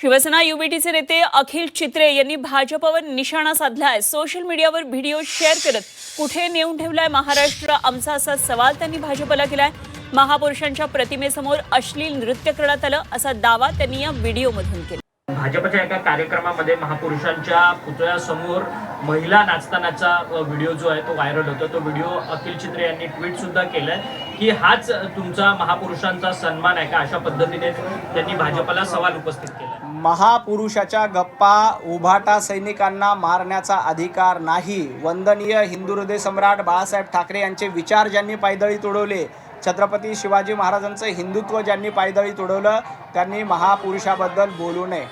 शिवसेना युबीटीचे नेते अखिल चित्रे यांनी भाजपवर निशाणा साधलाय। सोशल मीडियावर व्हिडिओ शेअर करत कुठे नेऊन ठेवलाय महाराष्ट्र आमचा, असा सवाल त्यांनी भाजपला केलाय। महापुरुषांच्या प्रतिमेसमोर अश्लील नृत्य करण्यात आलं असा दावा त्यांनी या व्हिडिओमधून केला। भाजपच्या एका कार्यक्रमामध्ये महापुरुषांच्या पुतळ्यासमोर महिला नाचतानाचा व्हिडिओ जो आहे तो व्हायरल होतो। तो व्हिडिओ अखिल चित्रे यांनी ट्विट सुद्धा केलाय की हाच तुमचा महापुरुषांचा सन्मान आहे का, अशा पद्धतीने त्यांनी भाजपला सवाल उपस्थित केला। महापुरुषाच्या गप्पा उभाटा सैनिकांना मारण्याचा अधिकार नाही। वंदनीय हिंदू हृदय सम्राट बाळासाहेब ठाकरे यांचे विचार ज्यांनी पायदळी तुडवले, छत्रपती शिवाजी महाराजांचं हिंदुत्व ज्यांनी पायदळी तुडवलं, त्यांनी महापुरुषाबद्दल बोलू नये।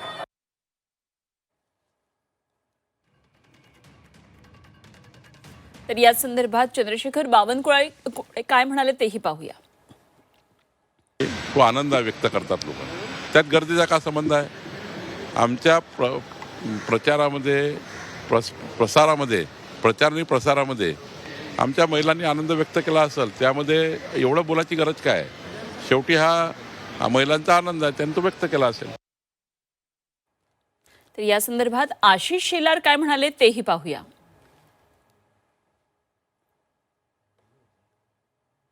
तर या संदर्भात चंद्रशेखर बावनकुळे काय म्हणाले तेही पाहूया। तो आनंद व्यक्त करतात लोक, त्यात गर्दीचा का संबंध आहे? आमच्या प्रचारामध्ये प्रसारामध्ये प्रचार आणि प्रसारामध्ये आमच्या महिलांनी आनंद व्यक्त केला असेल, त्यामध्ये एवढं बोलायची गरज काय आहे? शेवटी हा महिलांचा आनंद आहे, त्यांनी तो व्यक्त केला असेल। तर या संदर्भात आशिष शेलार काय म्हणाले तेही पाहूया।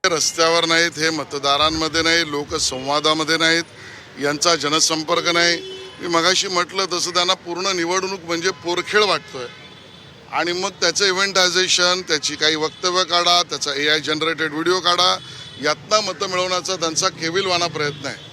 रस्त्यावर नाहीत, हे मतदारांमध्ये नाही, लोकसंवादामध्ये नाहीत, यांचा जनसंपर्क नाही। मी मगाशी म्हटलं तसं त्यांना पूर्ण निवडणूक म्हणजे पोरखेळ वाटतोय आणि मग त्याचं इव्हेंटायझेशन, त्याची काही वक्तव्य काढा, त्याचा AI जनरेटेड व्हिडिओ काढा, यातनं मतं मिळवण्याचा त्यांचा केविलवाना प्रयत्न आहे।